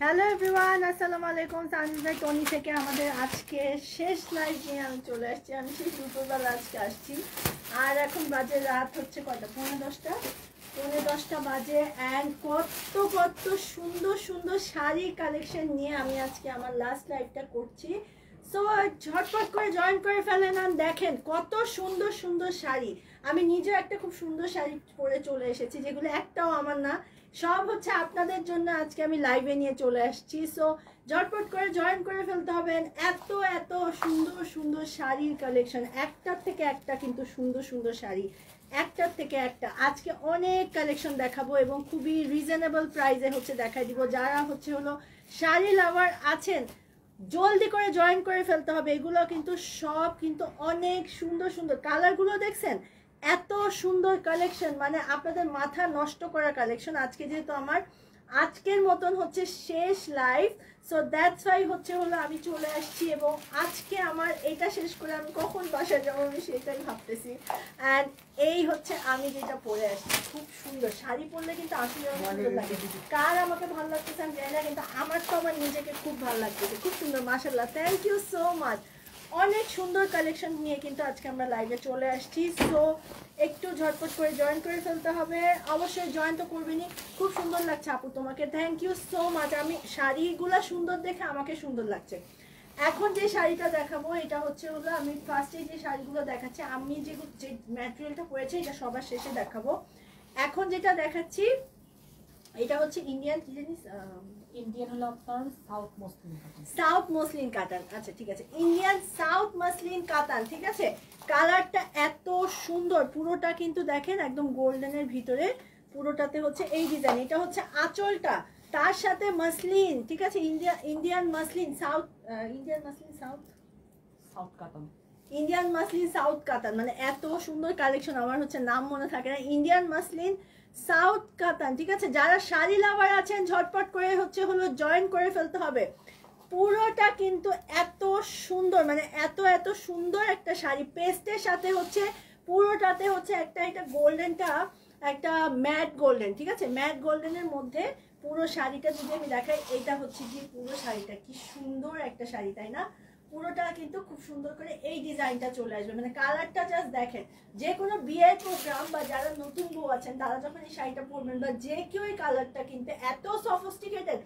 Hello everyone, আসসালামু আলাইকুম। সানজিদ ভাই টনি থেকে আমাদের আজকে শেষ লাইভ নিয়ে আমি চলে আসছি। আমি সেই দুপুরবেলা আজকে আসছি, আর এখন বাজে রাত হচ্ছে কয়টা, 10:30 বাজে। অ্যান্ড কত কত সুন্দর সুন্দর শাড়ির কালেকশন নিয়ে আমি আজকে আমার লাস্ট লাইভটা করছি। সো ঝটপট করে জয়েন করে ফেলেন। আর দেখেন কত সুন্দর সুন্দর শাড়ি। আমি নিজেও একটা খুব সুন্দর শাড়ি পরে চলে এসেছি, যেগুলো একটাও আমার না, সব হচ্ছে আপনাদের জন্য আজকে আমি লাইভে নিয়ে চলে আসছি। সো ঝটপট করে জয়েন করে ফেলতে হবে। এত এত সুন্দর সুন্দর শাড়ির কালেকশন, একটার থেকে একটা কিন্তু সুন্দর সুন্দর শাড়ি, একটার থেকে একটা। আজকে অনেক কালেকশন দেখাবো এবং খুবই রিজনেবল প্রাইসে হচ্ছে দেখাই দিব। যারা হচ্ছে হলো শাড়ি লাভার আছেন, জলদি করে জয়েন করে ফেলতে হবে। এগুলো কিন্তু সব কিন্তু অনেক সুন্দর সুন্দর। কালারগুলো দেখছেন, এত সুন্দর কালেকশন, মানে আপনাদের মাথা নষ্ট করা কালেকশন। আজকে যেহেতু আমার আজকের মতন হচ্ছে শেষ লাইভ, সো দ্যাটস ওয়াই হচ্ছে হলো আমি চলে আসছি। এবং আজকে আমার এটা শেষ করে আমি কখন বাসায় যাবো আমি সেটাই ভাবতেছি। অ্যান্ড এই হচ্ছে আমি যেটা পরে আসছি, খুব সুন্দর শাড়ি পরলে কিন্তু আসলে সুন্দর লাগে। কার আমাকে ভালো লাগতেছে আমি জানি না, কিন্তু আমার তো আমার নিজেকে খুব ভালো লাগতেছে। খুব সুন্দর, মাশাআল্লাহ, থ্যাংক ইউ সো মাচ। অনেক সুন্দর কালেকশন নিয়ে কিন্তু আজকে আমরা লাইভে চলে আসছি। সো একটু ঝটপট করে জয়েন করে ফেলতে হবে। অবশ্যই জয়েন তো করবেনই। খুব সুন্দর লাগছে আপু তোমাকে, থ্যাংক ইউ সো মাচ। আমি শাড়িগুলো সুন্দর দেখে আমাকে সুন্দর লাগছে। এখন যে শাড়িটা দেখাবো এটা হচ্ছে হলো, আমি ফার্স্টে যে শাড়িগুলো দেখাচ্ছি, আমি যে ম্যাটেরিয়ালটা পরেছি এটা সবার শেষে দেখাবো। এখন যেটা দেখাচ্ছি এটা হচ্ছে ইন্ডিয়ান, কি জানিস, ইন্ডিয়ান হলো আপনার সাউথ মসলিন কাতান। সাউথ মসলিন কাতান, আচ্ছা ঠিক আছে, ইন্ডিয়ান সাউথ মসলিন কাতান, ঠিক আছে। কালারটা এত সুন্দর, পুরোটা কিন্তু দেখেন একদম গোল্ডেনের ভিতরে, পুরোটাতে হচ্ছে এই ডিজাইন। এটা হচ্ছে আঁচলটা, তার সাথে মসলিন, ঠিক আছে, Indian muslin south, Indian muslin south কাতান, ইন্ডিয়ান মসলিন সাউথ কাতান, মানে এত সুন্দর কালেকশন। আমার হচ্ছে নাম মনে থাকে না, ইন্ডিয়ান মসলিন সাউথ কাতান, ঠিক আছে। যারা শাড়ি লাভার আছেন ঝটপট করে হচ্ছে হলো জয়েন করে ফেলতে হবে। পুরোটা কিন্তু এত সুন্দর, মানে এত এত সুন্দর একটা শাড়ি, পেস্টের সাথে হচ্ছে পুরোটাতে হচ্ছে একটা একটা গোল্ডেনটা, একটা ম্যাট গোল্ডেন, ঠিক আছে, ম্যাট গোল্ডেনের মধ্যে পুরো শাড়িটা যদি আমি দেখাই, এটা হচ্ছে কি পুরো শাড়িটা, কি সুন্দর একটা শাড়ি, তাই না? পুরোটা কিন্তু খুব সুন্দর করে এই ডিজাইনটা চলে আসবে, মানে কালারটা জাস্ট দেখেন। যে কোনো বিয়ের প্রোগ্রাম বা যারা নতুন বউ আছেন তারা যখন এই শাড়িটা পরবেন, বা যে কেউ এই কালারটা কিন্তু এত সফিস্টিকেটেড,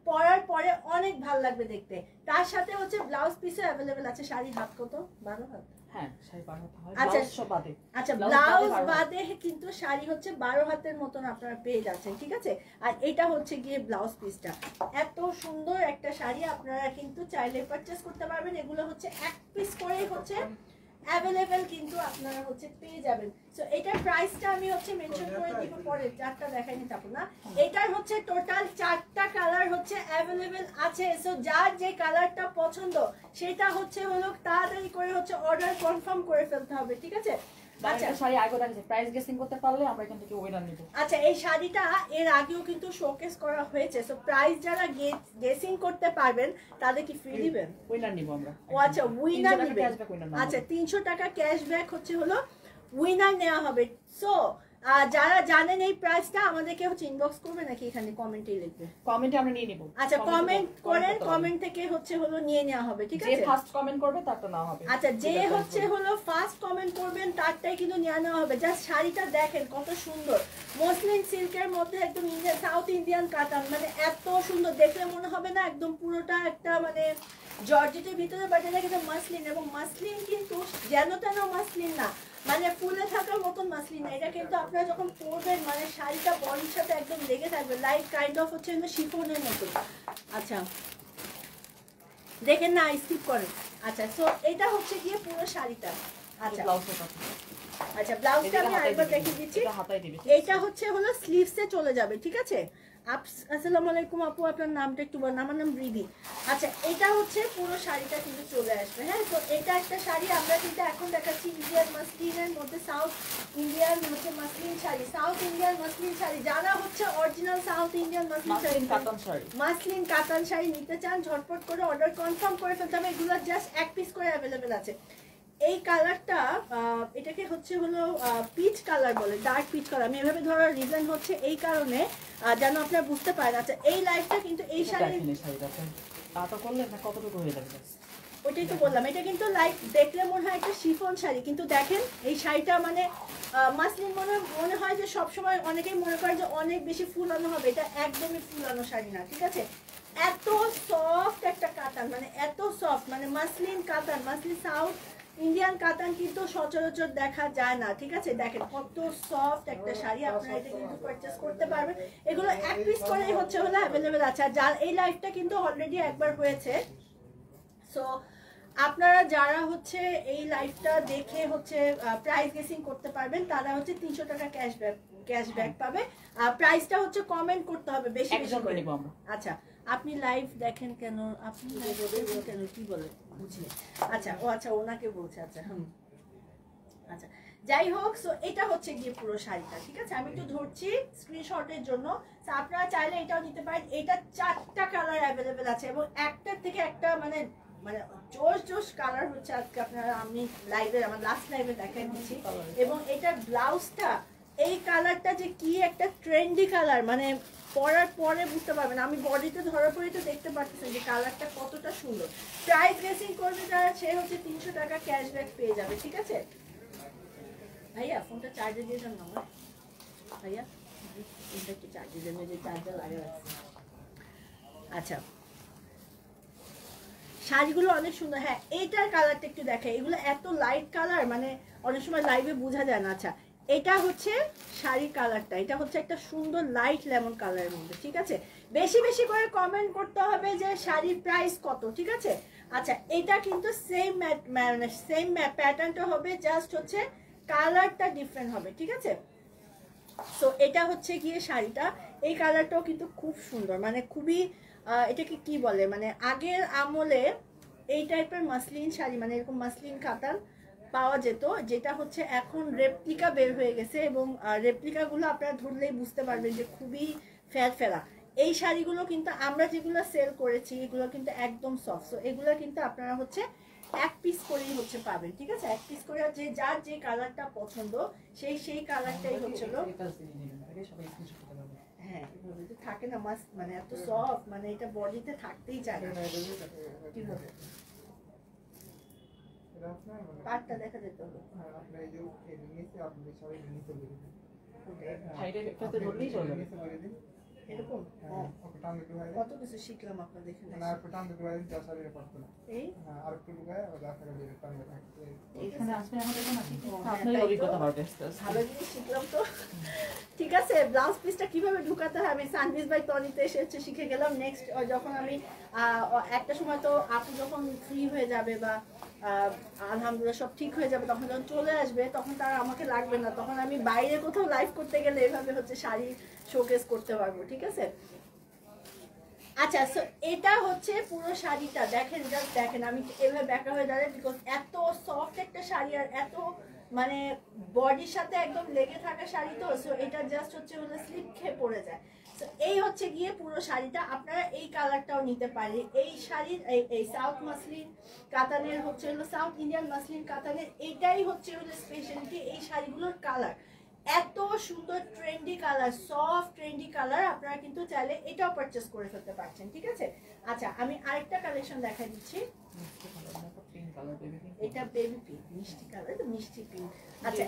পরার পরে অনেক ভালো লাগবে দেখতে। তার সাথে হচ্ছে ব্লাউজ পিসও অ্যাভেলেবেল আছে। শাড়ির হাত কত? 12 হাত। হ্যাঁ শাড়ি 12 হাত হয়, আচ্ছা ব্লাউজ সব বাদে। আচ্ছা, ব্লাউজ বাদে কিন্তু শাড়ি হচ্ছে 12 হাতের মতন আপনারা পেয়ে যাচ্ছেন, ঠিক আছে। আর এটা হচ্ছে গিয়ে ব্লাউজ পিসটা। এত সুন্দর একটা শাড়ি, আপনারা কিন্তু চাইলে পারচেজ করতে পারবেন। এগুলো হচ্ছে এক পিস করেই হচ্ছে অ্যাভেলেবেল কিন্তু আপনারা হচ্ছে পেয়ে যাবেন। সো এটার প্রাইসটা আমি হচ্ছে মেনশন করে দিব পরে, চারটা দেখাই নিতে পারবো না। এটার হচ্ছে টোটাল 4টা কালার হচ্ছে অ্যাভেলেবেল আছে। সো যার যে কালারটা পছন্দ সেটা হচ্ছে হলো তাড়াতাড়ি করে হচ্ছে অর্ডার কনফার্ম করে ফেলতে হবে, ঠিক আছে। আচ্ছা শাড়ি আগে দেখাচ্ছি, প্রাইস গেসিং করতে পারলে আমরা এখান থেকে উইনার নিব। আচ্ছা, এই শাড়িটা এর আগেও কিন্তু শোকেস করা হয়েছে। সো প্রাইস যারা গেসিং করতে পারবেন তাদের কি ফ্রি দিবেন? উইনার নিব আমরা। ও আচ্ছা, উইনার নিবেন। আচ্ছা 300 টাকা ক্যাশব্যাক হচ্ছে হলো উইনার নেওয়া হবে। সো যারা জানেন এই প্রাইসটা আমাদেরকে হচ্ছে ইনবক্স করবে নাকি এখানে কমেন্টেই লিখবে? কমেন্টে আমরা নিয়ে নিব। আচ্ছা কমেন্ট করেন, কমেন্ট থেকে হচ্ছে হলো নিয়ে নেওয়া হবে, ঠিক আছে। যে ফার্স্ট কমেন্ট করবে তারটা নেওয়া হবে। আচ্ছা, যে হচ্ছে হলো ফার্স্ট কমেন্ট করবেন তারটাই কিন্তু নিয়ে নেওয়া হবে। জাস্ট শাড়িটা দেখেন কত সুন্দর, মসলিন সিল্কের মধ্যে একদম ইন্ডিয়ান সাউথ ইন্ডিয়ান কাতান, মানে এত সুন্দর দেখলে মনে হবে না একদম পুরোটা একটা মানে জর্জেটের ভিতরে, বাট এটা কিন্তু মাসলিন, এবং মাসলিন কিন্তু যেন তেন মাসলিন না, মানে ফুলে থাকার মতন মাসলিন না। এটা কিন্তু আপনারা যখন পরবেন মানে শাড়িটা বডির সাথে একদম লেগে থাকবে, লাইক কাইন্ড অফ হচ্ছে শিফনের মতন। আচ্ছা দেখেন না, স্কিপ করেন। আচ্ছা সো এটা হচ্ছে গিয়ে পুরো শাড়িটা। আচ্ছা আচ্ছা, ব্লাউজটা আমি আরেকবার দেখিয়ে দিচ্ছি। এটা হচ্ছে হলো স্লিভসে চলে যাবে, ঠিক আছে। আসসালামু আলাইকুম আপু, আপনার নামটা একটু বলেন। আমার নাম রিদি। আচ্ছা, এটা হচ্ছে পুরো শাড়িটা কিন্তু চলে আসবে। হ্যাঁ, তো এটা একটা শাড়ি আমরা কিন্তু এখন দেখাচ্ছি ইন্ডিয়ান মাসলিনের মধ্যে, সাউথ ইন্ডিয়ান হচ্ছে muslin sari, south Indian muslin sari. যারা হচ্ছে অরিজিনাল সাউথ ইন্ডিয়ান মাসলিন কাতান শাড়ি নিতে চান ঝটপট করে অর্ডার কনফার্ম করে ফেলতে হবে। এগুলো জাস্ট এক পিস করে অ্যাভেলেবেল আছে। এই কালারটা এটাকে হচ্ছে হলো পিচ কালার বলে, ডার্ক পিচ কালার। আমি এভাবে ধরার রিজন হচ্ছে এই কারণে যেন আপনারা বুঝতে পারেন। আচ্ছা এই লাইফটা কিন্তু এই শাড়ি কতটুকু হয়ে যাবে? ওইটাই তো বললাম, এটা কিন্তু লাইক দেখলে মনে হয় একটা শিফন শাড়ি, কিন্তু দেখেন এই শাড়িটা মানে মাসলিন মনে হয় যে সবসময় অনেকেই মনে করে যে অনেক বেশি ফুলানো হবে, এটা একদমই ফুলানো শাড়ি না, ঠিক আছে। এত সফট একটা কাতান, মানে এত সফট, মানে মাসলিন কাতান, মাসলিন সাউথ ইন্ডিয়ান কাতান কিন্তু সচরাচর দেখা যায় না, ঠিক আছে। দেখেন কত সফট একটা শাড়ি, আপনারা এটা কিন্তু পারচেজ করতে পারবেন। এগুলো এক পিস করেই হচ্ছে হলো অ্যাভেলেবেল আছে। আর যার এই লাইফটা কিন্তু অলরেডি একবার হয়েছে, সো আপনারা যারা হচ্ছে এই লাইভটা দেখে হচ্ছে প্রাইস গেসিং করতে পারবেন তারা হচ্ছে 300 টাকা ক্যাশব্যাক পাবে। প্রাইসটা হচ্ছে কমেন্ট করতে হবে বেশি বেশি করে। আচ্ছা আপনি লাইভ দেখেন কেন, আপনি লাইভ দেখেন কেন, কি বলে বুঝিয়ে। আচ্ছা ও আচ্ছা ওনাকে বলছে। আচ্ছা আচ্ছা যাই হোক, সো এটা হচ্ছে গিয়ে পুরো শাড়িটা, ঠিক আছে। আমি একটু ধরছি স্ক্রিনশটের জন্য, আপনারা চাইলে এটাও নিতে পারেন। এটা 4টা কালার অ্যাভেলেবেল আছে এবং একটার থেকে একটা মানে মানে জোশ কালার হচ্ছে আজকে আপনারা, আমি লাইভে আমার লাস্ট লাইভে দেখাই দিচ্ছি। এবং এটার ব্লাউজটা এই কালারটা যে কি একটা ট্রেন্ডি কালার, মানে পরার পরে বুঝতে পারবেন। আমি বডিতে ধরার পরেই তো দেখতে পাচ্ছেন যে কালারটা কতটা সুন্দর। প্রাইস গেসিং করবে যারা সে হচ্ছে 300 টাকা ক্যাশব্যাক পেয়ে যাবে, ঠিক আছে। ভাইয়া ফোনটা চার্জে দিয়ে যান না ভাইয়া, ফোনটা একটু চার্জে দেন, যে চার্জার লাগে রাখছি। আচ্ছা শাড়িগুলো অনেক সুন্দর। হ্যাঁ এইটার কালারটা একটু দেখে, এগুলো এত লাইট কালার মানে অনেক সময় লাইভে বোঝা যায় না। আচ্ছা এটা হচ্ছে শাড়ির কালারটা, এটা হচ্ছে একটা সুন্দর লাইট লেমন কালারের মধ্যে, ঠিক আছে। বেশি বেশি করে কমেন্ট করতে হবে যে শাড়ির প্রাইস কত, ঠিক আছে। আচ্ছা এটা কিন্তু সেম প্যাটার্নটা হবে, জাস্ট হচ্ছে কালারটা ডিফারেন্ট হবে, ঠিক আছে। সো এটা হচ্ছে গিয়ে শাড়িটা, এই কালারটাও কিন্তু খুব সুন্দর, মানে খুবই এটাকে কি বলে, মানে আগের আমলে এই টাইপের মাসলিন শাড়ি মানে এরকম মাসলিন কাতান পাওয়া যেত, যেটা হচ্ছে এখন রেপ্লিকা বের হয়ে গেছে। এবং রেপ্লিকাগুলো আপনারা ধরলেই বুঝতে পারবেন যে খুবই ফেরা। এই শাড়িগুলো কিন্তু আমরা যেগুলো সেল করেছি এগুলো কিন্তু একদম সফট। সো এগুলো কিন্তু আপনারা হচ্ছে এক পিস করেই হচ্ছে পাবেন, ঠিক আছে। এক পিস করে যে যার যে কালারটা পছন্দ সেই কালারটাই হচ্ছিল। হ্যাঁ থাকে না মাস্ক, মানে এত সফট, মানে এটা বডিতে থাকতেই চায় না। কিভাবে পাটটা দেখা যেত হবে, এরকম কত কিছু শিখলাম আপনাদের ভালো জিনিস শিখলাম তো, ঠিক আছে। ব্লাউজ পিসটা কিভাবে ঢুকাতে হয় আমি সানভিজ বাই টনিতে এসে হচ্ছে শিখে গেলাম। নেক্সট যখন আমি একটা সময় তো আপু যখন ফ্রি হয়ে যাবে বা আলহামদুলিল্লাহ সব ঠিক হয়ে যাবে, তখন যখন চলে আসবে তখন তার আমাকে লাগবে না, তখন আমি বাইরে কোথাও লাইভ করতে গেলে এভাবে হচ্ছে শাড়ি শোকেস করতে পারবো, ঠিক আছে। আচ্ছা সো এটা হচ্ছে পুরো শাড়িটা দেখেন, জাস্ট দেখেন আমি এভাবে ব্যাকা হয়ে দাঁড়াই, বিকজ এত সফট একটা শাড়ি আর এত মানে বডির সাথে একদম লেগে থাকা শাড়ি তো। সো এটা জাস্ট হচ্ছে হলো স্লিপ খেয়ে পড়ে যায়। সো এই হচ্ছে গিয়ে পুরো শাড়িটা, আপনারা এই কালারটাও নিতে পারেন। এই শাড়ির এই সাউথ মাসলিন কাতানের হচ্ছে হলো সাউথ ইন্ডিয়ান মাসলিন কাতানের এটাই হচ্ছে হলো স্পেশালিটি। এই শাড়িগুলোর কালার এত সুন্দর trendy colour, soft trendy colour, আপনারা কিন্তু চাইলে এটাও পারচেস করে ফেলতে পারছেন, ঠিক আছে। আচ্ছা আমি আরেকটা কালেকশন দেখাই দিচ্ছি, এটা বেবি পিঙ্ক, মিষ্টি কালার, মিষ্টি পিঙ্ক। আচ্ছা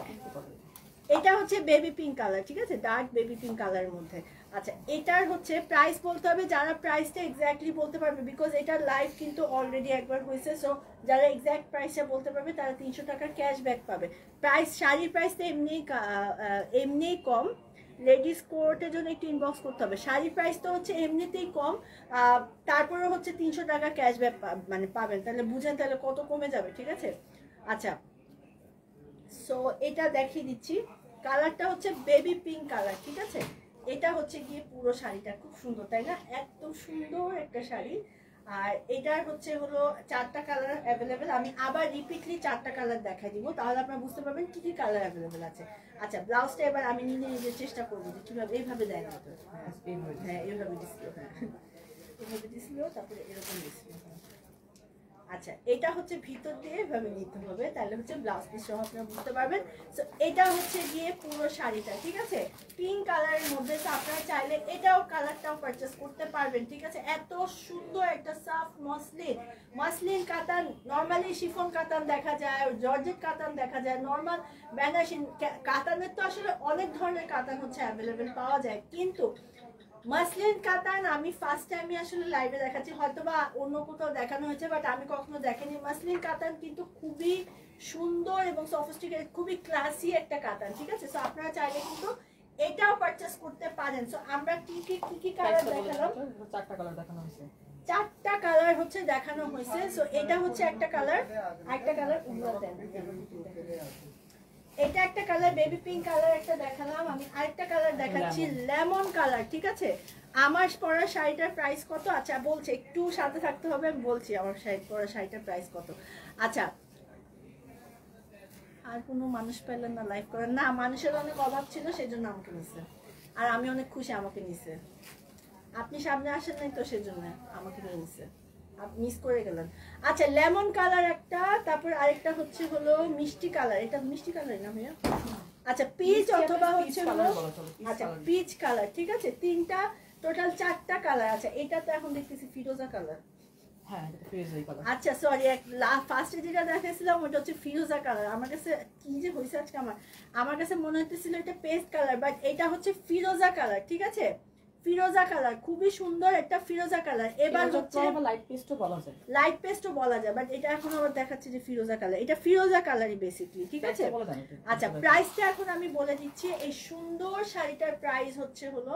এটা হচ্ছে বেবি পিঙ্ক কালার, ঠিক আছে, ডার্ক বেবি পিঙ্ক কালারের মধ্যে। আচ্ছা এটার হচ্ছে প্রাইস বলতে হবে, যারা প্রাইসটা এক্স্যাক্টলি বলতে পারবে, বিকজ এটার লাইভ কিন্তু অলরেডি একবার হয়েছে। সো যারা এক্স্যাক্ট প্রাইসটা বলতে পারবে তারা 300 টাকার ক্যাশব্যাক পাবে। প্রাইস শাড়ির প্রাইসটা এমনিই কম, লেডিস কোর্টের জন্য একটু ইনবক্স করতে হবে। শাড়ির প্রাইস তো হচ্ছে এমনিতেই কম, তারপরে হচ্ছে 300 টাকা ক্যাশব্যাক মানে পাবেন, তাহলে বুঝেন তাহলে কত কমে যাবে, ঠিক আছে। আচ্ছা সো এটা দেখিয়ে দিচ্ছি, কালারটা হচ্ছে বেবি পিঙ্ক কালার, ঠিক আছে। এটা হচ্ছে গিয়ে পুরো শাড়িটা খুব সুন্দর, তাই না, একদম সুন্দর একটা শাড়ি। আর এটার হচ্ছে হলো 4টা কালার অ্যাভেলেবেল। আমি আবার রিপিটলি 4টা কালার দেখাই দিব, তাহলে আপনারা বুঝতে পারবেন কি কি কালার অ্যাভেলেবেল আছে। আচ্ছা ব্লাউজটা এবার আমি নিজে চেষ্টা করবো যে কিভাবে, এইভাবে দেয় না তো, হ্যাঁ এইভাবে ডিসপ্লে, হ্যাঁ এভাবে ডিসপ্লে, তারপরে এরকম ডিসপ্লে। আচ্ছা এটা হচ্ছে ভিতর দিয়ে এভাবে নিতে হবে, তাহলে হচ্ছে ব্লাউজ পিস সহ আপনারা বুঝতে পারবেন। সো এটা হচ্ছে গিয়ে পুরো শাড়িটা, ঠিক আছে, পিঙ্ক কালারের মধ্যে। তো আপনারা চাইলে এটাও কালারটাও পারচেস করতে পারবেন, ঠিক আছে। এত সুন্দর একটা সফট মসলিন, মসলিন কাতান, নর্মালি শিফন কাতান দেখা যায়, জর্জেট কাতান দেখা যায়, নর্মাল বেনারসি কাতানের তো আসলে অনেক ধরনের কাতান হচ্ছে অ্যাভেলেবেল পাওয়া যায়, কিন্তু মাসলিন কাতান আমি ফার্স্ট টাইমে আসলে লাইভে দেখাচ্ছি, হয়তো বা অন্য কোথাও দেখানো হয়েছে বাট আমি কখনো দেখিনি। মাসলিন কাতান কিন্তু খুবই সুন্দর এবং সফিস্টিকেটেড, খুবই ক্লাসি একটা কাতান, ঠিক আছে। সো আপনারা চাইলে কিন্তু এটাও পারচেস করতে পারেন। সো আমরা কি কালার দেখালাম, 4টা কালার দেখানো হয়েছে, 4টা কালার হচ্ছে দেখানো হয়েছে। সো এটা হচ্ছে একটা কালার, একটা কালার এটা একটা কালার বেবি পিঙ্ক কালার একটা দেখালাম, আমি আরেকটা কালার দেখাচ্ছি লেমন কালার, ঠিক আছে। আমার পরা শাড়িটার প্রাইস কত, আচ্ছা বলছি, একটু সাথে থাকতে হবে, আমি বলছি আমার পরা শাড়িটার প্রাইস কত। আচ্ছা আর কোনো মানুষ পেলেন না লাইভ করেন না, মানুষের অনেক অভাব ছিল সেজন্য আমাকে নিছে, আর আমি অনেক খুশি আমাকে নিছে। আপনি সামনে আসেন নাই তো সেজন্য আমাকে নিয়ে নিছে, আপনি মিস করে গেলেন। আচ্ছা লেমন কালার একটা, তারপর আরেকটা হচ্ছে হলো মিষ্টি কালার, এটা মিষ্টি কালার না ভাইয়া, আচ্ছা পিচ অথবা হচ্ছে হলো, আচ্ছা পিচ কালার, ঠিক আছে। তিনটা টোটাল 4টা কালার। আচ্ছা এটা তো এখন দেখতেছি ফিরোজা কালার, হ্যাঁ এটা ফিরোজা কালার। আচ্ছা সরি, ফার্স্টে যেটা দেখাইছিলাম ওটা হচ্ছে ফিরোজা কালার। আমার কাছে কি যে হয়েছে আজকে, আমার কাছে মনে হইতেছিল এটা পেস্ট কালার, বাট এটা হচ্ছে ফিরোজা কালার, ঠিক আছে। ফিরোজা কালার খুবই সুন্দর একটা ফিরোজা কালার। এবার হচ্ছে লাইট পেস্টও বলা যায়, লাইট পেস্টও বলা যায়, বাট এটা এখন আবার দেখাচ্ছে যে ফিরোজা কালার, এটা ফিরোজা কালারই বেসিক্যালি, ঠিক আছে। আচ্ছা প্রাইসটা এখন আমি বলে দিচ্ছি। এই সুন্দর শাড়িটার প্রাইস হচ্ছে হলো,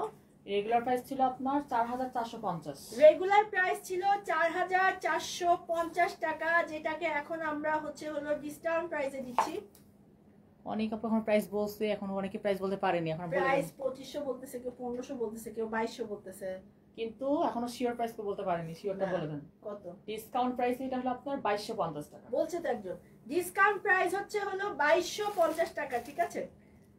রেগুলার প্রাইস ছিল আপনার 4450, রেগুলার প্রাইস ছিল 4450 টাকা, যেটাকে এখন আমরা হচ্ছে হলো ডিসকাউন্ট প্রাইসে দিচ্ছি। অনেক এখন প্রাইস বলছে, এখন অনেকে প্রাইস বলতে পারেনি, এখন প্রাইস 2500 বলতেছে, কেউ 1500 বলতেছে, কেউ 2200 বলতেছে, কিন্তু এখনো শিওর প্রাইস তো বলতে পারেনি। শিওরটা বলে দেন কত। ডিসকাউন্ট প্রাইস এটা হলো আপনার 2250 টাকা বলছে তো একজন, ডিসকাউন্ট প্রাইস হচ্ছে হলো 2250 টাকা, ঠিক আছে।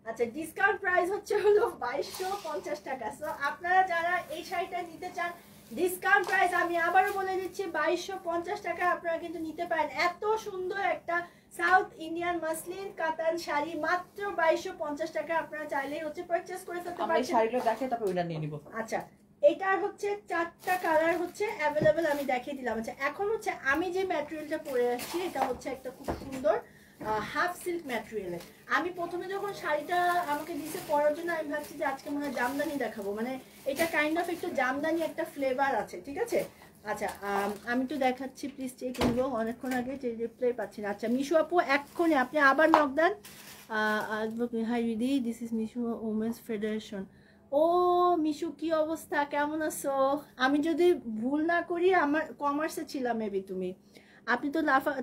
আচ্ছা ডিসকাউন্ট প্রাইস হচ্ছে হলো 2250 টাকা। সো আপনারা যারা এই শাড়িটা নিতে চান, ডিসকাউন্ট প্রাইস আমি আবারও বলে দিচ্ছি 2250 টাকা আপনারা কিন্তু নিতে পারেন। এত সুন্দর একটা সাউথ ইন্ডিয়ান মাসলিন কাতান শাড়ি মাত্র 2250 টাকা, আপনারা চাইলেই হচ্ছে পারচেজ করে ফেলতে আমরা এই পারছেন। শাড়িগুলো দেখে তারপর ওইটা নিয়ে নিব। আচ্ছা এটার হচ্ছে 4টা কালার হচ্ছে অ্যাভেলেবেল, আমি দেখিয়ে দিলাম। আচ্ছা এখন হচ্ছে আমি যে ম্যাটেরিয়ালটা পরে আসছি এটা হচ্ছে একটা খুব সুন্দর হাফ সিল্ক ম্যাটেরিয়ালের। আমি প্রথমে যখন শাড়িটা আমাকে দিছে পরার জন্য আমি ভাবছি যে আজকে মনে হয় জামদানি দেখাবো, মানে এটা কাইন্ড অফ একটু জামদানি একটা ফ্লেভার আছে, ঠিক আছে। আচ্ছা আমি তো দেখাচ্ছি, প্লিজ চেক করবো, অনেকক্ষণ আগে যে রিপ্লাই পাচ্ছি না। আচ্ছা মিশু আপু এক্ষুনি আপনি আবার নক দেন। হাই দিদি, this is Mishu women's federation. ও মিশু কি অবস্থা, কেমন আছো? আমি যদি ভুল না করি আমার কমার্সে ছিলাম মেবি তুমি, আপনি তো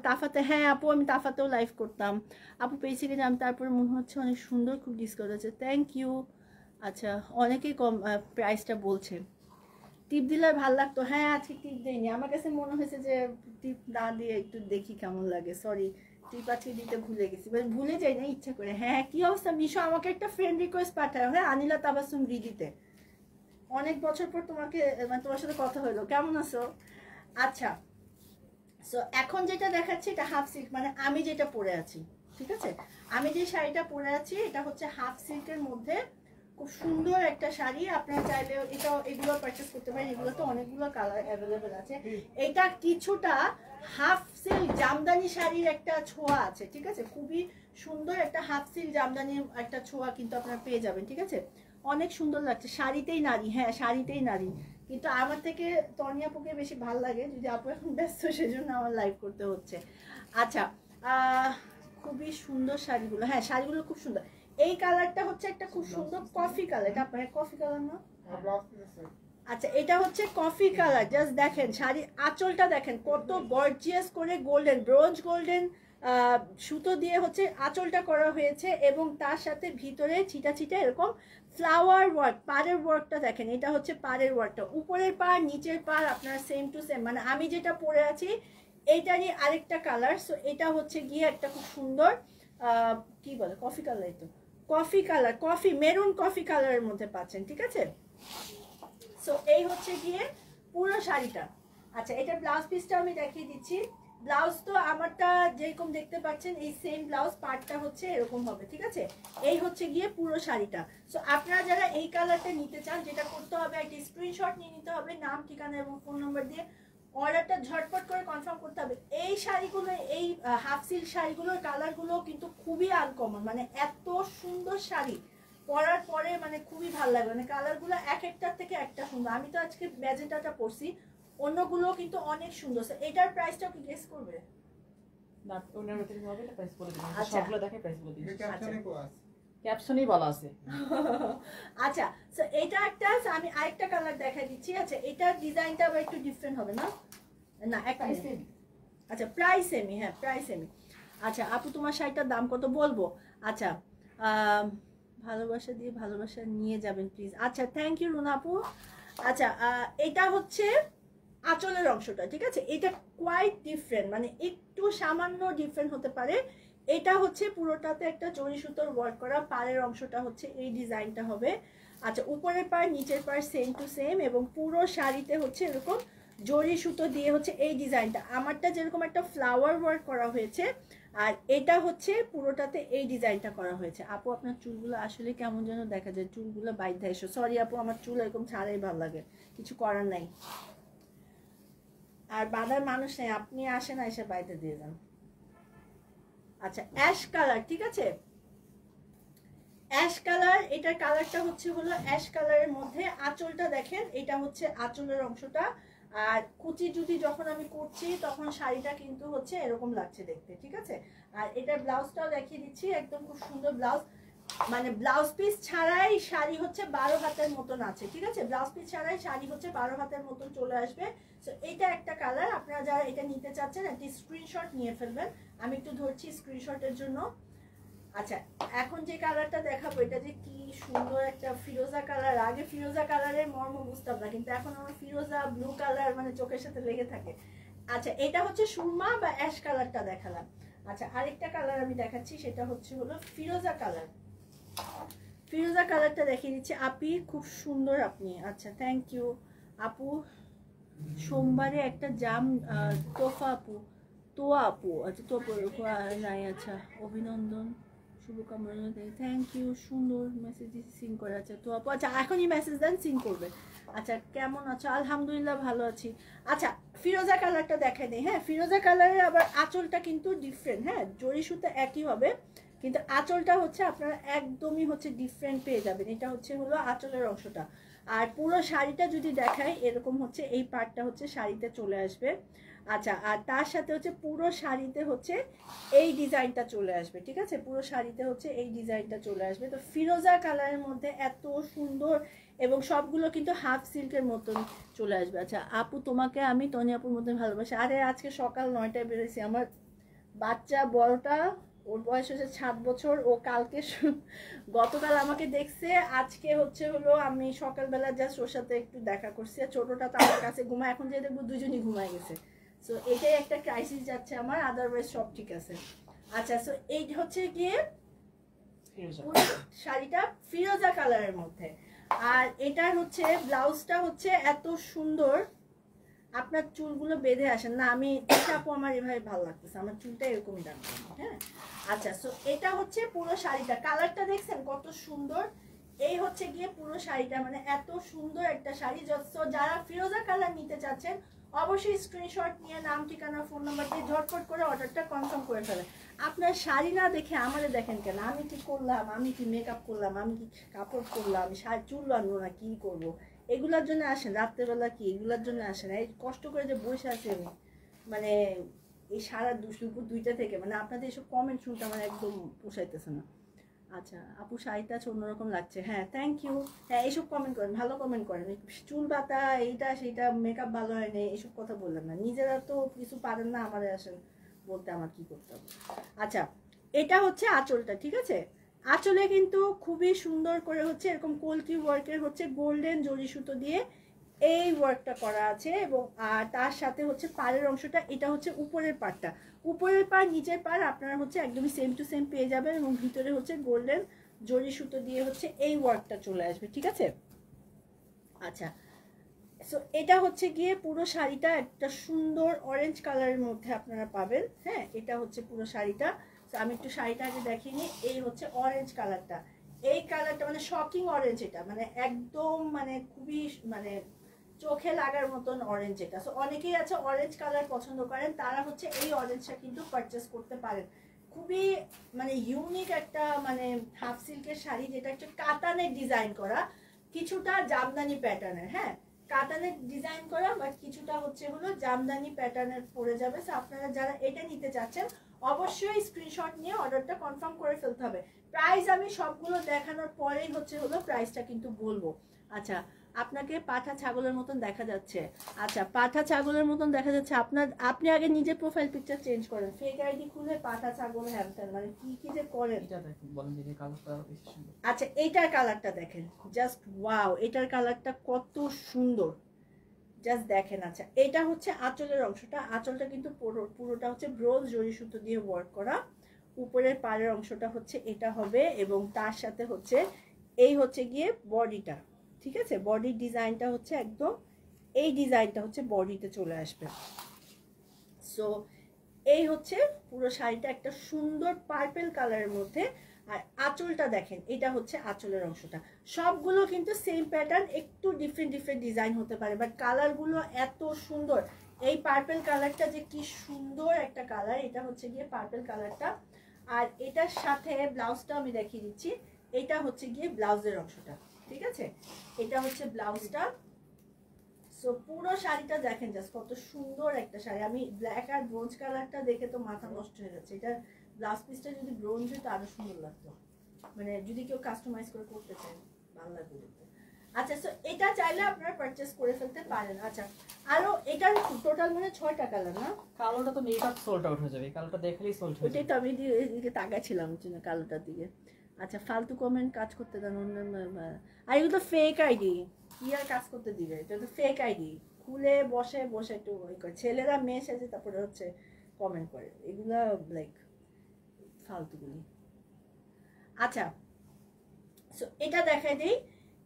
তাফাতে, হ্যাঁ আপু আমি তাফাতেও লাইভ করতাম। আপু পেয়েছি কিনা আমি, তারপরে মনে হচ্ছে অনেক সুন্দর, খুব ডিসকাউন্ট আছে, থ্যাংক ইউ। আচ্ছা অনেকেই কম প্রাইসটা বলছে, টিপ দিলে ভাল লাগতো। হ্যাঁ আজকে টিপ দিইনি, আমার কাছে মনে হয়েছে যে টিপ না দিয়ে একটু দেখি কেমন লাগে, সরি টিপ আজকে দিতে ভুলে গেছি, ভুলে যাই না ইচ্ছা করে। হ্যাঁ কি অবস্থা মিশো, আমাকে একটা ফ্রেন্ড রিকোয়েস্ট পাঠায়, হ্যাঁ আনিলা তাবাসুম রিদিতে, অনেক বছর পর তোমাকে মানে তোমার সাথে কথা হলো, কেমন আছো? আচ্ছা সো এখন যেটা দেখাচ্ছি এটা হাফ সিল্ক, মানে আমি যেটা পরে আছি, ঠিক আছে, আমি যে শাড়িটা পরে আছি এটা হচ্ছে হাফ সিল্কের মধ্যে, খুব সুন্দর একটা শাড়ি। আপনারা চাইলে এগুলো পারচেস করতে পারেন, এগুলো তো অনেকগুলো কালার অ্যাভেলেবেল আছে। এটা কিছুটা হাফ সিল্ক জামদানি শাড়ির একটা ছোঁয়া আছে, ঠিক আছে, খুবই সুন্দর একটা হাফ সিল্ক জামদানির একটা ছোঁয়া কিন্তু আপনারা পেয়ে যাবেন, ঠিক আছে। অনেক সুন্দর লাগছে, শাড়িতেই নারী, হ্যাঁ শাড়িতেই নারী, কিন্তু আমার থেকে তনি আপুকে বেশি ভালো লাগে, যদি আপু এখন ব্যস্ত সেজন্য আমার লাইভ করতে হচ্ছে। আচ্ছা খুবই সুন্দর শাড়িগুলো, হ্যাঁ শাড়িগুলো খুব সুন্দর। এই কালারটা হচ্ছে একটা খুব সুন্দর কফি কালার, এটা আপনার কফি কালার না? আচ্ছা এটা হচ্ছে কফি কালার, জাস্ট দেখেন শাড়ি আঁচলটা দেখেন কত গর্জিয়াস করে গোল্ডেন, ব্রোঞ্জ গোল্ডেন সুতো দিয়ে হচ্ছে আঁচলটা করা হয়েছে, এবং তার সাথে ভিতরে ছিটা ছিটা এরকম ফ্লাওয়ার ওয়ার্ক, পাড়ের ওয়ার্কটা দেখেন, এটা হচ্ছে পাড়ের ওয়ার্কটা, উপরের পাড় নিচের পাড় আপনার সেম টু সেম, মানে আমি যেটা পরে আছি এইটারই আরেকটা কালার। সো এটা হচ্ছে গিয়ে একটা খুব সুন্দর কি বলে কফি কালার, তো coffee colour, coffee maroon coffee কালারের মধ্যে পাচ্ছেন, ঠিক আছে। সো এই হচ্ছে গিয়ে পুরো শাড়িটা। আচ্ছা এটা ব্লাউজ পিসটা আমি দেখিয়ে দিচ্ছি, ব্লাউজ তো আমারটা যেরকম দেখতে পাচ্ছেন এই সেম ব্লাউজ পার্টটা হচ্ছে এরকম হবে, ঠিক আছে? এই হচ্ছে গিয়ে পুরো শাড়িটা। সো আপনারা যারা এই কালারটা নিতে চান, যেটা করতে হবে একটা স্ক্রিনশট নিয়ে নিতে হবে, নাম ঠিকানা এবং ফোন নাম্বার দিয়ে অর্ডারটা ঝটপট করে কনফার্ম করতে হবে। এই শাড়িগুলো, এই হাফ সিল্ক শাড়িগুলোর কালারগুলো কিন্তু খুবই আনকমন, মানে এত সুন্দর শাড়ি পরার পরে মানে খুবই ভালো লাগে, মানে কালারগুলো এক একটার থেকে একটা সুন্দর। আমি তো আজকে ম্যাজেন্টাটা পরছি, অন্যগুলো কিন্তু অনেক সুন্দর। এটার প্রাইসটাও কি গেস করবে? না ওনার ভিতরে হবে না, প্রাইস বলে দিবেন। আচ্ছা। সবগুলো দেখে প্রাইস বলে দিবেন। ক্যাপশনে কো আছে। ক্যাপশনেই বলা আছে। আচ্ছা, সো এটা একটা, আমি আরেকটা কালার দেখাই দিচ্ছি। আচ্ছা, এটার ডিজাইনটা আবার একটু ডিফারেন্ট হবে না? না, একটা সেম। আচ্ছা, প্রাইস সেমই, হ্যাঁ প্রাইস সেমই। আচ্ছা আপু, তোমার শাড়িটার দাম কত বলবো? আচ্ছা, ভালোবাসা দিয়ে ভালোবাসা নিয়ে যাবেন প্লিজ। আচ্ছা, থ্যাংক ইউ রুনা আপু। আচ্ছা, এটা হচ্ছে আঁচলের অংশটা, ঠিক আছে? এটা কোয়াইট ডিফারেন্ট, মানে একটু সামান্য ডিফারেন্ট হতে পারে। এটা হচ্ছে পুরোটাতে একটা জরি সুতোর ওয়ার্ক করা, পাড়ের অংশটা হচ্ছে এই ডিজাইনটা হবে। আচ্ছা, উপরের পাড় নিচের পাড় সেম টু সেম, এবং পুরো শাড়িতে হচ্ছে এরকম জরি সুতো দিয়ে হচ্ছে এই ডিজাইনটা। আমারটা যেরকম একটা ফ্লাওয়ার ওয়ার্ক করা হয়েছে, আর এটা হচ্ছে পুরোটাতে এই ডিজাইনটা করা হয়েছে। আপু আপনার চুলগুলো আসলে কেমন যেন দেখা যায়, চুলগুলো বাইরে এসো। সরি আপু, আমার চুল এরকম ছাড়াই ভালো লাগে, কিছু করার নাই। আর বাঁধার মানুষ নেই, আপনি আসেন এসে বাইরে দিয়ে যান। আচ্ছা, অ্যাশ কালার, ঠিক আছে? অ্যাশ কালার, এটার কালারটা হচ্ছে হলো অ্যাশ কালারের মধ্যে আঁচলটা দেখেন, এটা হচ্ছে আঁচলের অংশটা। আর কুচি জুটি যখন আমি করছি তখন শাড়িটা কিন্তু হচ্ছে এরকম লাগছে দেখতে, ঠিক আছে? আর এটার ব্লাউজটাও দেখিয়ে দিচ্ছি, একদম খুব সুন্দর ব্লাউজ, মানে ব্লাউজ পিস ছাড়াই শাড়ি হচ্ছে 12 হাতের মতন আছে, ঠিক আছে? ব্লাউজ পিস ছাড়াই শাড়ি হচ্ছে 12 হাতের মতন চলে আসবে। সো এটা একটা কালার, আপনারা যারা এটা নিতে চাচ্ছেন একটি স্ক্রিনশট নিয়ে ফেলবেন। আমি একটু ধরছি স্ক্রিনশটের জন্য। আচ্ছা, এখন যে কালারটা দেখাবো, এটা যে কি সুন্দর একটা ফিরোজা কালার। আগে ফিরোজা কালারের মর্ম বুঝতাম না, কিন্তু এখন আমার ফিরোজা ব্লু কালার মানে চোখের সাথে লেগে থাকে। আচ্ছা, এটা হচ্ছে সুরমা বা অ্যাশ কালারটা দেখালাম। আচ্ছা, আরেকটা কালার আমি দেখাচ্ছি, সেটা হচ্ছে হলো ফিরোজা কালার। ফিরোজা কালারটা দেখিয়ে দিচ্ছি। আপি খুব সুন্দর আপনি। আচ্ছা, থ্যাংক ইউ আপু। সোমবারে একটা জাম তোফা আপু, তোয়া আপু, আচ্ছা তোপা নাই, আচ্ছা অভিনন্দন, শুভকামনা, থ্যাংক ইউ। সুন্দর মেসেজ সিন করে। আচ্ছা তো আপু, আচ্ছা এখনই মেসেজ দেন, সিন করবে। আচ্ছা, কেমন আছো? আলহামদুলিল্লাহ ভালো আছি। আচ্ছা, ফিরোজা কালারটা দেখাই দিই। হ্যাঁ, ফিরোজা কালারের আবার আঁচলটা কিন্তু ডিফারেন্ট, হ্যাঁ জরি সুতা একই হবে, কিন্তু আঁচলটা হচ্ছে আপনারা একদমই হচ্ছে ডিফারেন্ট পেয়ে যাবেন। এটা হচ্ছে হলো আঁচলের অংশটা। আর পুরো শাড়িটা যদি দেখাই, এরকম হচ্ছে এই পার্টটা হচ্ছে শাড়িতে চলে আসবে। আচ্ছা, আর তার সাথে হচ্ছে পুরো শাড়িতে হচ্ছে এই ডিজাইনটা চলে আসবে, ঠিক আছে? পুরো শাড়িতে হচ্ছে এই ডিজাইনটা চলে আসবে। তো ফিরোজা কালারের মধ্যে এত সুন্দর, এবং সবগুলো কিন্তু হাফ সিল্কের মতন চলে আসবে। আচ্ছা আপু, তোমাকে আমি তনি আপুর মধ্যে ভালোবাসি। আরে আজকে সকাল 9টায় বেরোছি, আমার বাচ্চা বড়টা, ওর বয়স হচ্ছে 7 বছর। ও কালকে গতকাল আমাকে দেখছে, আজকে হচ্ছে হলো আমি সকালবেলা জাস্ট ওর সাথে একটু দেখা করছি। আর ছোটটা তো আমার কাছে ঘুমায়, এখন যে দেখবো দুজনই ঘুমায় গেছে। সো এটাই একটা ক্রাইসিস যাচ্ছে আমার, আদারওয়াইজ সব ঠিক আছে। আচ্ছা, সো এই হচ্ছে গিয়ে পুরো শাড়িটা ফিরোজা কালারের মধ্যে। আর এটার হচ্ছে ব্লাউজটা হচ্ছে এত সুন্দর, আপনার চুলগুলো বেঁধে আসেন না। আমি এটা আপু, আমার এভাবে ভালো লাগতেছে, আমার চুলটা এরকমই রাখবো, হ্যাঁ। আচ্ছা, সো এটা হচ্ছে পুরো শাড়িটা, কালারটা দেখছেন কত সুন্দর। এই হচ্ছে গিয়ে পুরো শাড়িটা, মানে এত সুন্দর একটা শাড়ি। যারা ফিরোজা কালার নিতে চাচ্ছেন অবশ্যই স্ক্রিনশট নিয়ে নাম ঠিকানা ফোন নাম্বার দিয়ে ঝটপট করে অর্ডারটা কনফার্ম করে ফেলেন। আপনার শাড়ি না দেখে আমারে দেখেন কেন? আমি কি করলাম, আমি কি মেকআপ করলাম, আমি কি কাপড় করলাম, শাড়ি চুল বাঁধবো না কি করবো, এগুলার জন্য আসেন? রাত্রেবেলা কি এগুলার জন্য আসেন? এই কষ্ট করে যে বসে আছি আমি, মানে এই সারা দুপুর 2টা থেকে, মানে আপনাদের এসব কমেন্ট শুনতে আমার একদম পোষাইতেছে না। আচ্ছা আপু, শাড়িটা আছে অন্যরকম লাগছে। হ্যাঁ থ্যাংক ইউ। হ্যাঁ, এইসব কমেন্ট করেন, ভালো কমেন্ট করেন। চুল বাতা এইটা সেইটা, মেকআপ ভালো হয় না, এইসব কথা বললেন না। নিজেরা তো কিছু পারেন না, আমাদের আসেন বলতে আমার কি করতে হবে। আচ্ছা, এটা হচ্ছে আঁচলটা, ঠিক আছে? আঁচলে কিন্তু খুবই সুন্দর করে হচ্ছে এরকম কলকি ওয়ার্কের হচ্ছে গোল্ডেন জরি সুতো দিয়ে এই ওয়ার্কটা করা আছে। এবং আর তার সাথে হচ্ছে পাড়ের অংশটা, এটা হচ্ছে উপরের পাড়টা, উপরের পাড় নিচের পাড় আপনারা হচ্ছে একদমই সেম টু সেম পেয়ে যাবেন। এবং ভিতরে হচ্ছে গোল্ডেন জরি সুতো দিয়ে হচ্ছে এই ওয়ার্কটা চলে আসবে, ঠিক আছে? আচ্ছা, সো এটা হচ্ছে গিয়ে পুরো শাড়িটা একটা সুন্দর অরেঞ্জ কালারের মধ্যে আপনারা পাবেন। হ্যাঁ, এটা হচ্ছে পুরো শাড়িটা। তো আমি একটু শাড়িটা আগে দেখিনি। এই হচ্ছে অরেঞ্জ কালারটা, এই কালারটা মানে শকিং অরেঞ্জ, এটা মানে একদম মানে খুবই মানে চোখে লাগার মতন অরেঞ্জ এটা। সো অনেকেই আছে অরেঞ্জ কালার পছন্দ করেন, তারা হচ্ছে এই অরেঞ্জটা কিন্তু পারচেস করতে পারেন। খুবই মানে ইউনিক একটা মানে হাফ সিল্কের শাড়ি, যেটা একটা কাতানের ডিজাইন করা, কিছুটা জামদানি প্যাটার্নের। হ্যাঁ, কাতানের ডিজাইন করা বাট কিছুটা হচ্ছে হলো জামদানি প্যাটার্নের পরে যাবে। সো আপনারা যারা এটা নিতে চাচ্ছেন অবশ্যই স্ক্রিনশট নিয়ে অর্ডারটা কনফার্ম করে ফেলতে হবে। প্রাইস আমি সবগুলো দেখানোর পরেই হচ্ছে হলো প্রাইসটা কিন্তু বলবো। আচ্ছা, আপনাকে পাঠা ছাগলের মতন দেখা যাচ্ছে। আচ্ছা, পাঠা ছাগলের মতন দেখা যাচ্ছে। আপনি আগে নিজে প্রোফাইল পিকচার চেঞ্জ করেন, ফেক আইডি খুলে পাঠা ছাগল হ্যামতেন মানে কি কি যে করেন। এটা দেখুন, বলেন যে কালারটা বেশি সুন্দর। আচ্ছা, এইটার কালারটা দেখেন, জাস্ট ওয়াও, এটার কালারটা কত সুন্দর, জাস্ট দেখেন। আচ্ছা, এটা হচ্ছে আঁচলের অংশটা। আঁচলটা কিন্তু পুরোটা হচ্ছে ব্রোঞ্জ জরি সুতো দিয়ে ওয়ার্ক করা। উপরের পাড়ের অংশটা হচ্ছে এটা হবে, এবং তার সাথে হচ্ছে এই হচ্ছে গিয়ে বডিটা। ঠিক আছে, বডির ডিজাইনটা হচ্ছে একদম এই ডিজাইনটা হচ্ছে বডিতে চলে আসবে। সো এই হচ্ছে পুরো শাড়িটা একটা সুন্দর পার্পেল কালারের মধ্যে। আর আঁচলটা দেখেন, এটা হচ্ছে আঁচলের অংশটা। সবগুলো কিন্তু সেম প্যাটার্ন, একটু ডিফারেন্ট ডিফারেন্ট ডিজাইন হতে পারে, বাট কালারগুলো এত সুন্দর। এই পার্পেল কালারটা যে কি সুন্দর একটা কালার, এটা হচ্ছে গিয়ে পার্পেল কালারটা। আর এটার সাথে ব্লাউজটা আমি দেখিয়ে দিচ্ছি। এটা হচ্ছে গিয়ে ব্লাউজের অংশটা। ঠিক আছে, এটা হচ্ছে ব্লাউজটা। সো পুরো শাড়িটা দেখেন, জাস্ট কত সুন্দর একটা শাড়ি। আমি ব্ল্যাক আর ব্রোঞ্জ কালারটা দেখে তো মাথা নষ্ট হয়ে যাচ্ছে। এটা ব্লাউজ পিসটা যদি ব্রোঞ্জ হতো আরো সুন্দর লাগতো, মানে যদি কেউ কাস্টমাইজ করে করতে চায় ভালো লাগবে দেখতে। আচ্ছা, সো এটা চাইলে আপনারা পারচেস করে ফেলতে পারেন। আচ্ছা, আরো এটার টোটাল মানে 6টা কালার না? কালোটা তো মেকআপ সোল্ড আউট হয়ে যাবে, কালোটা দেখলেই সোল্ড হয়ে ওইটাই যাবে। তো আমি এদিকে তাকাচ্ছিলাম কালোটার দিকে। আচ্ছা, ফালতু কমেন্ট কাজ করতে দেন অন্য। আর এগুলো তো ফেক আইডি, কি আর কাজ করতে দিবে, এটা তো ফেক আইডি। খুলে বসে বসে একটু ওই করে ছেলেরা মেয়ে সেজে তারপরে হচ্ছে কমেন্ট করে, এগুলা লাইক ফালতুগুলি। আচ্ছা, সো এটা দেখাই দেই।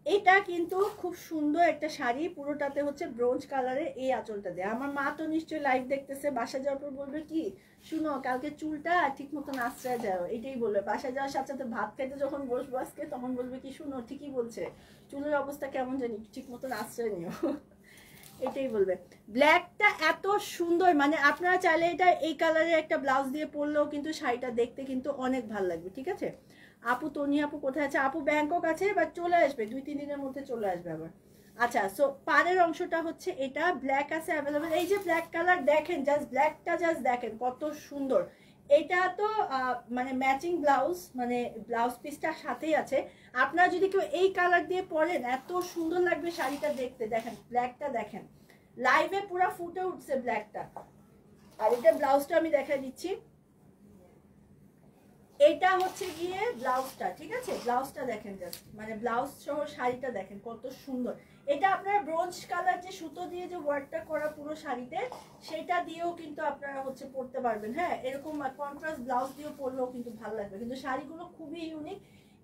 এটা কিন্তু খুব সুন্দর একটা শাড়ি, পুরোটাতে হচ্ছে ব্রোঞ্জ কালারের এই আঁচলটা দেয়। আমার মা তো নিশ্চয়ই লাইভ দেখতেছে, বাসা যাওয়ার পর বলবে কি, শুনো কালকে চুলটা ঠিক মতন আশ্রয় যাও, এটাই বলবে। বাসা যাওয়ার সাথে সাথে ভাত খাইতে যখন বসবো আজকে, তখন বলবে কি, শুনো ঠিকই বলছে, চুলের অবস্থা কেমন জানি, ঠিক মতন আশ্রয় নিও, এটাই বলবে। ব্ল্যাকটা এত সুন্দর, মানে আপনারা চাইলে এটা এই কালারের একটা ব্লাউজ দিয়ে পরলেও কিন্তু শাড়িটা দেখতে কিন্তু অনেক ভালো লাগবে। ঠিক আছে, আপু তনি আপু কোথায় আছে? আপু ব্যাংকক আছে, বাট চলে আসবে 2-3 দিনের মধ্যে চলে আসবে আবার। আচ্ছা, সো পাড়ের অংশটা হচ্ছে এটা, ব্ল্যাক আছে অ্যাভেলেবেল। এই যে ব্ল্যাক কালার দেখেন, জাস্ট ব্ল্যাকটা জাস্ট দেখেন কত সুন্দর। এটা তো মানে ম্যাচিং ব্লাউজ, মানে ব্লাউজ পিসটার সাথেই আছে। আপনারা যদি কেউ এই কালার দিয়ে পরেন এত সুন্দর লাগবে শাড়িটা দেখতে। দেখেন ব্ল্যাকটা, দেখেন লাইভে পুরো ফুটে উঠছে ব্ল্যাকটা। আর এটা ব্লাউজটা আমি দেখা দিচ্ছি, এটা হচ্ছে গিয়ে ব্লাউজটা। ঠিক আছে, ব্লাউজটা দেখেন, জাস্ট মানে ব্লাউজ সহ শাড়িটা দেখেন কত সুন্দর। এটা আপনার ব্রোঞ্জ কালার যে সুতো দিয়ে যে ওয়ার্কটা করা পুরো শাড়িতে, সেটা দিয়েও কিন্তু আপনারা হচ্ছে পরতে পারবেন। হ্যাঁ, এরকম কন্ট্রাস্ট ব্লাউজ দিয়েও পরলেও কিন্তু ভালো লাগবে। কিন্তু শাড়িগুলো খুবই ইউনিক।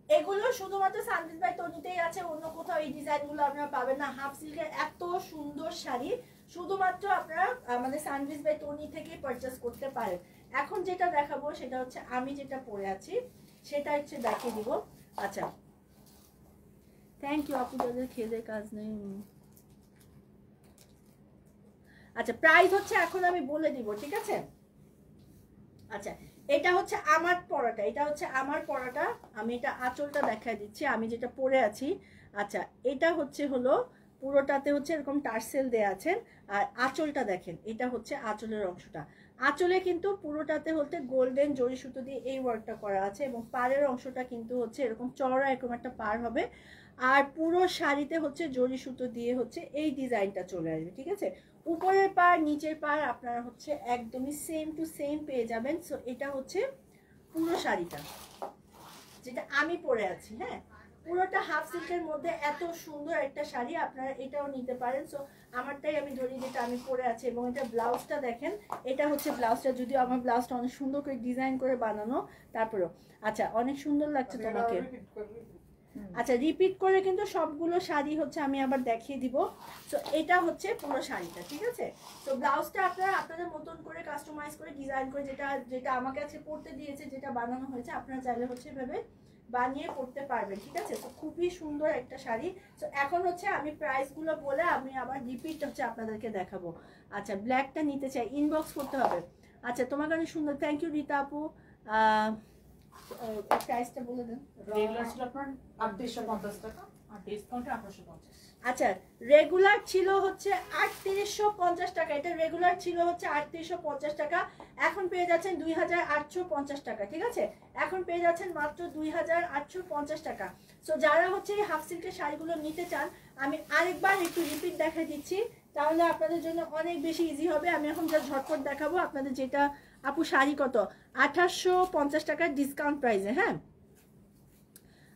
এগুলো শুধুমাত্র সানভিজ বাই তনিতেই আছে, অন্য কোথাও এই ডিজাইনগুলো আপনারা পাবেন না। হাফ সিল্কের এত সুন্দর শাড়ি শুধুমাত্র আপনারা আমাদের সানভিজ বাই তনি থেকেই পারচেস করতে পারেন। এখন যেটা দেখাবো সেটা হচ্ছে আমি যেটা পরে আছি সেটা হচ্ছে দেখিয়ে দিব। আচ্ছা, থ্যাংক ইউ আপু, যাদের খেলে কাজ নেই। আচ্ছা, প্রাইস হচ্ছে এখন আমি বলে দিব। ঠিক আছে, আচ্ছা এটা হচ্ছে আমার পরাটা, এটা হচ্ছে আমার পরাটা। আমি এটা আঁচলটা দেখাই দিচ্ছি, আমি যেটা পরে আছি। আচ্ছা, এটা হচ্ছে হলো পুরোটাতে হচ্ছে এরকম টার্সেল দেয়া আছে। আর আঁচলটা দেখেন, এটা হচ্ছে আঁচলের অংশটা। আঁচলে কিন্তু পুরোটাতে হচ্ছে গোল্ডেন জরি সুতো দিয়ে এই ওয়ার্কটা করা আছে, এবং পাড়ের অংশটা কিন্তু হচ্ছে এরকম চওড়া এরকম একটা পাড় হবে। আর পুরো শাড়িতে হচ্ছে জরি সুতো দিয়ে হচ্ছে এই ডিজাইনটা চলে আসবে। ঠিক আছে, উপরের পাড় নিচের পাড় আপনারা হচ্ছে একদমই সেম টু সেম পেয়ে যাবেন। সো এটা হচ্ছে পুরো শাড়িটা যেটা আমি পরে আছি। হ্যাঁ, পুরোটা হাফ সিল্কের মধ্যে এত সুন্দর একটা শাড়ি, আপনারা এটাও নিতে পারেন। সো আমারটাই আমি ধরি যেটা আমি পরে আছি, এবং এটা ব্লাউজটা দেখেন, এটা হচ্ছে ব্লাউজটা। যদিও আমার ব্লাউজটা অনেক সুন্দর করে ডিজাইন করে বানানো, তারপরেও আচ্ছা অনেক সুন্দর লাগছে তোমাকে। আচ্ছা রিপিট করে কিন্তু সবগুলো শাড়ি হচ্ছে আমি আবার দেখিয়ে দিব। সো এটা হচ্ছে পুরো শাড়িটা, ঠিক আছে। তো ব্লাউজটা আপনারা আপনাদের মতন করে কাস্টমাইজ করে ডিজাইন করে যেটা যেটা আমার কাছে পড়তে দিয়েছে, যেটা বানানো হয়েছে, আপনারা চাইলে হচ্ছে এভাবে বানিয়ে পড়তে পারবেন, ঠিক আছে। তো খুবই সুন্দর একটা শাড়ি। তো এখন হচ্ছে আমি প্রাইসগুলো বলে আমি আবার রিপিট হচ্ছে আপনাদেরকে দেখাবো। আচ্ছা ব্ল্যাকটা নিতে চাই, ইনবক্স করতে হবে। আচ্ছা তোমার কাছে সুন্দর, থ্যাংক ইউ রীতা আপু। প্রাইসটা বলে দেন। রেগুলার ছিল আপনার 3850 টাকা আর ডিসকাউন্টে 1850। আচ্ছা রেগুলার ছিল হচ্ছে 3850 টাকা, এটা রেগুলার ছিল হচ্ছে 3850 টাকা, এখন পেয়ে যাচ্ছেন 2850 টাকা, ঠিক আছে। এখন পেয়ে যাচ্ছেন মাত্র 2850 টাকা। সো যারা হচ্ছে এই হাফ সিল্কের শাড়িগুলো নিতে চান, আমি আরেকবার একটু রিপিট দেখা দিচ্ছি, তাহলে আপনাদের জন্য অনেক বেশি ইজি হবে। আমি এখন যা ঝটপট দেখাবো আপনাদের। যেটা আপু শাড়ি কত? 2850 টাকার ডিসকাউন্ট প্রাইসে, হ্যাঁ।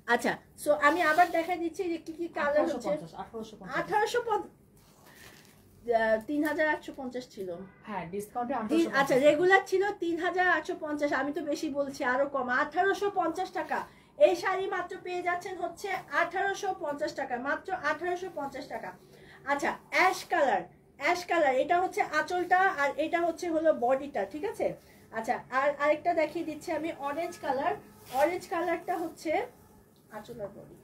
আচ্ছা সো আমি আবার দেখা দিচ্ছি যে কি কি কালার হচ্ছে। 3850 ছিল, হ্যাঁ ডিসকাউন্টে আচ্ছা রেগুলার ছিল 3850, আমি তো বেশি বলছি, আরো কম 1850 টাকা। এই শাড়ি মাত্র পেয়ে যাচ্ছেন হচ্ছে 1850 টাকা, মাত্র 1850 টাকা। আচ্ছা অ্যাশ কালার, অ্যাশ কালার এটা হচ্ছে আঁচলটা আর এটা হচ্ছে হলো বডিটা, ঠিক আছে। আচ্ছা আর আরেকটা দেখিয়ে দিচ্ছি আমি, অরেঞ্জ কালার। অরেঞ্জ কালারটা হচ্ছে আঁচল আর বডি।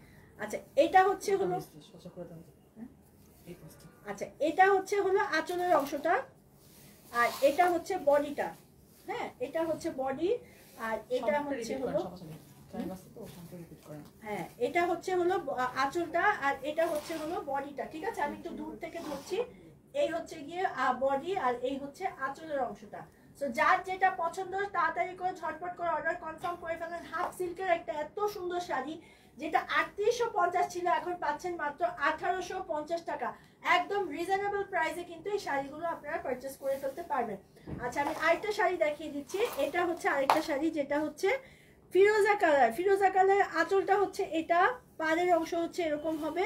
আচ্ছা এটা হচ্ছে হলো, আচ্ছা এটা হচ্ছে হলো আঁচলের অংশটা আর এটা হচ্ছে বডিটা, হ্যাঁ এটা হচ্ছে বডি আর এটা হচ্ছে হলো, হ্যাঁ এটা হচ্ছে হলো আঁচলটা আর এটা হচ্ছে হলো বডিটা, ঠিক আছে। আমি একটু দূর থেকে ধরছি, এই হচ্ছে গিয়ে বডি আর এই হচ্ছে আঁচলের অংশটা। সো যার যেটা পছন্দ তাড়াতাড়ি করে ঝটপট করে অর্ডার কনফার্ম করে ফেলেন। হাফ সিল্কের একটা এত সুন্দর শাড়ি, যেটা 3850 ছিল, এখন পাচ্ছেন মাত্র 1850 টাকা। একদম রিজনেবল প্রাইসে কিন্তু এই শাড়িগুলো আপনারা পারচেস করে ফেলতে পারবেন। আচ্ছা আমি আরেকটা শাড়ি দেখিয়ে দিচ্ছি, এটা হচ্ছে আরেকটা শাড়ি যেটা হচ্ছে ফিরোজা কালার। ফিরোজা কালার আঁচলটা হচ্ছে এটা, পাড়ের অংশ হচ্ছে এরকম হবে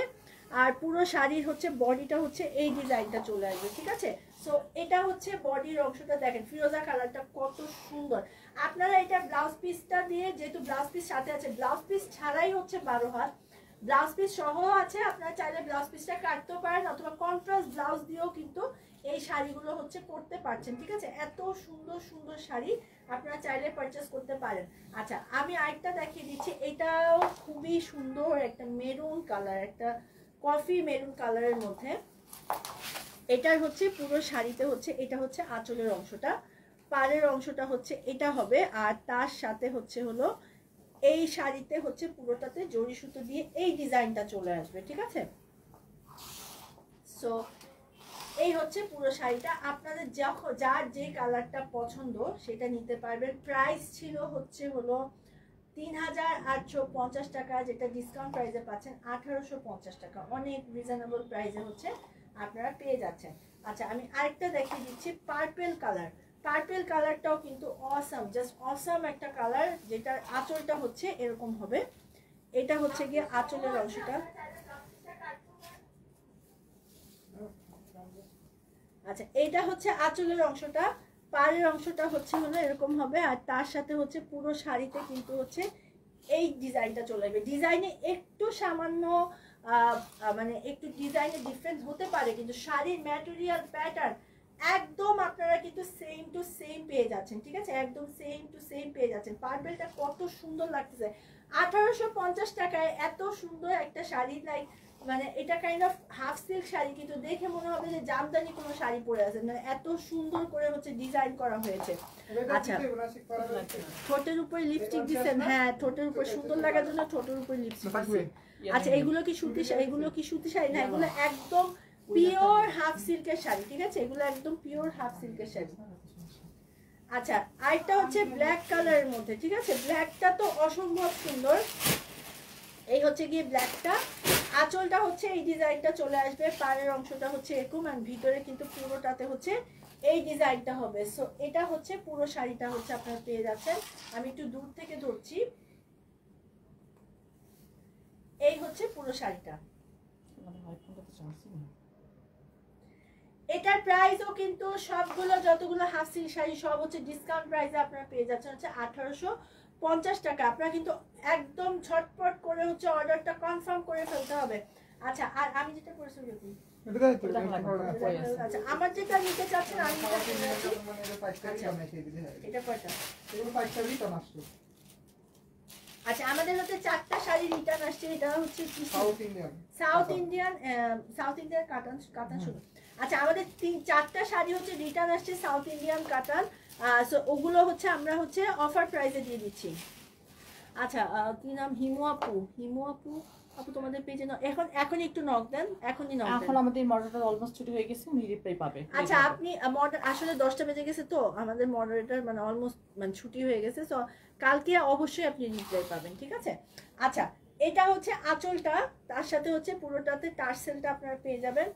আর পুরো শাড়ির হচ্ছে বডিটা হচ্ছে এই ডিজাইনটা চলে আসবে, ঠিক আছে। সো এটা হচ্ছে বডির অংশটা, দেখেন ফিরোজা কালারটা কত সুন্দর। আপনারা এটা ব্লাউজ পিসটা দিয়ে, যেহেতু ব্লাউজ পিস সাথে আছে, ব্লাউজ পিস ছাড়াই হচ্ছে 12 হাত, ব্লাউজ পিস সহ আছে, আপনারা চাইলে ব্লাউজ পিসটা কাটতেও পারেন অথবা কন্ট্রাস্ট ব্লাউজ দিয়েও কিন্তু এই শাড়িগুলো হচ্ছে পরতে পারছেন, ঠিক আছে। এত সুন্দর সুন্দর শাড়ি আপনারা চাইলে পারচেস করতে পারেন। আচ্ছা আমি আরেকটা দেখিয়ে দিচ্ছি, এটাও খুবই সুন্দর একটা মেরুন কালার, একটা কফি মেরুন কালারের মধ্যে। এটার হচ্ছে পুরো শাড়িতে হচ্ছে এটা হচ্ছে আঁচলের অংশটা, পাড়ের অংশটা হচ্ছে এটা হবে আর তার সাথে হচ্ছে হলো এই শাড়িতে হচ্ছে পুরোটাতে জরি সুতো দিয়ে এই ডিজাইনটা চলে আসবে, ঠিক আছে। সো এই হচ্ছে পুরো শাড়িটা, আপনাদের যার যে কালারটা পছন্দ সেটা নিতে পারবেন। প্রাইস ছিল হচ্ছে হলো 3850 টাকা, যেটা ডিসকাউন্ট প্রাইসে পাচ্ছেন 1850 টাকা। অনেক রিজনেবল প্রাইসে হচ্ছে আপনারা পেয়ে যাচ্ছেন। আচ্ছা আমি আরেকটা দেখিয়ে দিচ্ছি, পার্পেল কালার। পার্পেল কালারটাও কিন্তু অসাম, জাস্ট অসাম একটা কালার, যেটার আঁচলটা হচ্ছে এরকম হবে। এটা হচ্ছে গিয়ে আঁচলের অংশটা। আচ্ছা এটা হচ্ছে আঁচলের অংশটা, পাড়ের অংশটা হচ্ছে হলো এরকম হবে আর তার সাথে হচ্ছে পুরো শাড়িতে কিন্তু হচ্ছে এই ডিজাইনটা চলে আসবে। ডিজাইনে একটু সামান্য মানে একটু ডিজাইনে ডিফারেন্স হতে পারে, কিন্তু শাড়ির ম্যাটেরিয়াল প্যাটার্ন একদম আপনারা কিন্তু সেম টু সেম পেয়ে যাচ্ছেন, ঠিক আছে। একদম সেম টু সেম পেয়ে যাচ্ছেন। পার্পেলটা কত সুন্দর লাগতেছে 1850 টাকায় এত সুন্দর একটা শাড়ি। লাইক মানে এটা kind of half silk sari, কিন্তু দেখে মনে হবে যে জামদানি কোনো শাড়ি পরে আছে, মানে এত সুন্দর করে হচ্ছে ডিজাইন করা হয়েছে। আচ্ছা ঠোঁটের উপরে লিপস্টিক দিচ্ছেন, হ্যাঁ ঠোঁটের উপর সুন্দর লাগার জন্য ঠোঁটের উপর লিপস্টিক দিচ্ছেন। আচ্ছা এগুলো কি সুতি শাড়ি? এগুলো কি সুতি শাড়ি না, এগুলো একদম পিওর হাফ সিল্কের শাড়ি, ঠিক আছে। এগুলো একদম পিওর হাফ সিল্কের শাড়ি। আচ্ছা আরেকটা হচ্ছে ব্ল্যাক কালারের মধ্যে, ঠিক আছে। ব্ল্যাকটা তো অসম্ভব সুন্দর। এই হচ্ছে গিয়ে ব্ল্যাকটা, আঁচলটা হচ্ছে এই ডিজাইনটা চলে আসবে, পাড়ের অংশটা হচ্ছে এরকম আর ভিতরে কিন্তু পুরোটাতে হচ্ছে এই ডিজাইনটা হবে। সো এটা হচ্ছে পুরো শাড়িটা হচ্ছে আপনারা পেয়ে যাচ্ছেন। আমি একটু দূর থেকে ধরছি, এই হচ্ছে পুরো শাড়িটা। এটার প্রাইসও কিন্তু সবগুলো যতগুলো হাফ সিল্ক শাড়ি সব হচ্ছে ডিসকাউন্ট প্রাইসে আপনারা পেয়ে যাচ্ছেন হচ্ছে 50 টাকা। আপনারা কিন্তু একদম ঝটপট করে হচ্ছে অর্ডারটা কনফার্ম করে ফেলতে হবে। আচ্ছা, আর আমি যেটা করেছি আচ্ছা, আমার যেটা নিতে চাচ্ছেন আমি এটা কয়টা? আচ্ছা, আমাদের হচ্ছে 4টা শাড়ি রিটার্ন আসছে। এটা হচ্ছে সাউথ ইন্ডিয়ান কাতান শুধু। আচ্ছা, আমাদের 4টা শাড়ি হচ্ছে রিটার্ন আসছে সাউথ ইন্ডিয়ান কাতান। সো ওগুলো হচ্ছে আমরা হচ্ছে অফার প্রাইসে দিয়ে দিচ্ছি। আচ্ছা, কি নাম? হিমু আপু তোমাদের পেজে এখন একটু নক দেন, এখনই নক দেন। এখন আমাদের মডারেটর অলমোস্ট ছুটি হয়ে গেছে, উনি রিপ্লাই পাবে। আচ্ছা, আপনি আসলে 10টা বেজে গেছে তো আমাদের মডারেটর মানে অলমোস্ট মানে ছুটি হয়ে গেছে। সো কালকে অবশ্যই আপনি রিপ্লাই পাবেন, ঠিক আছে? আচ্ছা, এটা হচ্ছে আঁচলটা, তার সাথে হচ্ছে পুরোটাতে টার্সেলটা আপনারা পেয়ে যাবেন।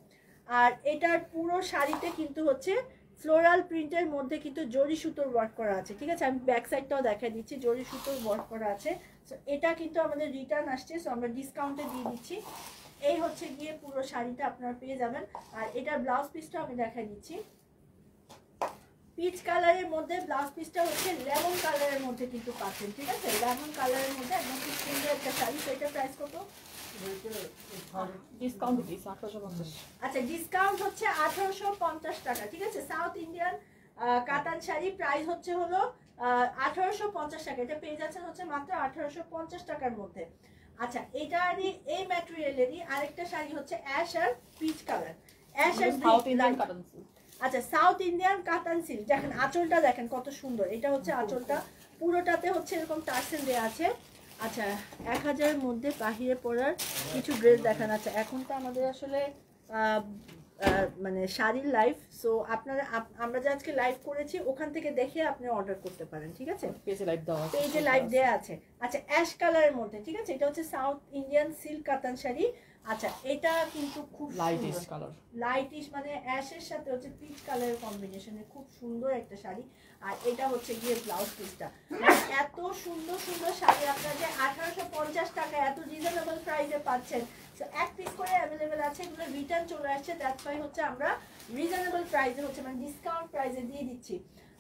আর এটার পুরো শাড়িতে কিন্তু হচ্ছে ফ্লোরাল প্রিন্টের মধ্যে কিন্তু জরি সুতোর ওয়ার্ক করা আছে, ঠিক আছে? আমি ব্যাক সাইডটাও দেখাই দিচ্ছি, জরি সুতোর ওয়ার্ক করা আছে। সো এটা কিন্তু আমাদের রিটার্ন আসছে, সো আমরা ডিসকাউন্টে দিয়ে দিচ্ছি। এই হচ্ছে গিয়ে পুরো শাড়িটা আপনারা পেয়ে যাবেন। আর এটার ব্লাউজ পিসটা আমি দেখাই দিচ্ছি। পিচ কালারের মধ্যে ব্লাউজ পিসটা হচ্ছে লেমন কালারের মধ্যে কিন্তু পাচ্ছেন, ঠিক আছে? লেমন কালারের মধ্যে একদম খুব সুন্দর একটা শাড়ি। তো এটা প্রাইস কত? ডিসকাউন্ট দিয়েছি 1850। আচ্ছা, ডিসকাউন্ট হচ্ছে 1850 টাকা, ঠিক আছে? সাউথ ইন্ডিয়ান কাতান শাড়ি প্রাইস হচ্ছে হলো 1850 টাকা। এটা পেয়ে যাচ্ছেন হচ্ছে মাত্র 1850 টাকার মধ্যে। আচ্ছা, এটারই এই ম্যাটেরিয়ালেরই আরেকটা শাড়ি হচ্ছে অ্যাশ আর পিচ কালার, অ্যাশ আর সাউথ ইন্ডিয়ান কাতান সিল্ক। আচ্ছা, সাউথ ইন্ডিয়ান কাতান সিল্ক। দেখেন আঁচলটা, দেখেন কত সুন্দর। এটা হচ্ছে আঁচলটা, পুরোটাতে হচ্ছে এরকম টার্সেল দেওয়া আছে। আচ্ছা, 1000-এর মধ্যে বাহিরে পরার কিছু ড্রেস দেখান। আচ্ছা, এখন তো আমাদের আসলে মানে শাড়ির লাইভ, সো আপনারা আমরা যে আজকে লাইভ করেছি ওখান থেকে দেখে আপনি অর্ডার করতে পারেন, ঠিক আছে? পেজে লাইভ দেওয়া আছে, পেজে লাইভ দেওয়া আছে। আচ্ছা, অ্যাশ কালারের মধ্যে, ঠিক আছে? এটা হচ্ছে সাউথ ইন্ডিয়ান সিল্ক কাতান শাড়ি। আচ্ছা, এটা কিন্তু খুব লাইটিশ কালার, লাইটিশ মানে অ্যাশের সাথে হচ্ছে পিচ কালারের কম্বিনেশনে খুব সুন্দর একটা শাড়ি। আর এটা হচ্ছে গিয়ে ব্লাউজ পিসটা। এত সুন্দর সুন্দর শাড়ি আপনারা যে 1850 টাকা এত রিজনেবল প্রাইসে পাচ্ছেন। সো এক পিস করে অ্যাভেলেবেল আছে, এগুলো রিটার্ন চলে আসছে, দ্যাটস ওয়াই হচ্ছে আমরা রিজনেবল প্রাইসে হচ্ছে মানে ডিসকাউন্ট প্রাইসে দিয়ে দিচ্ছি।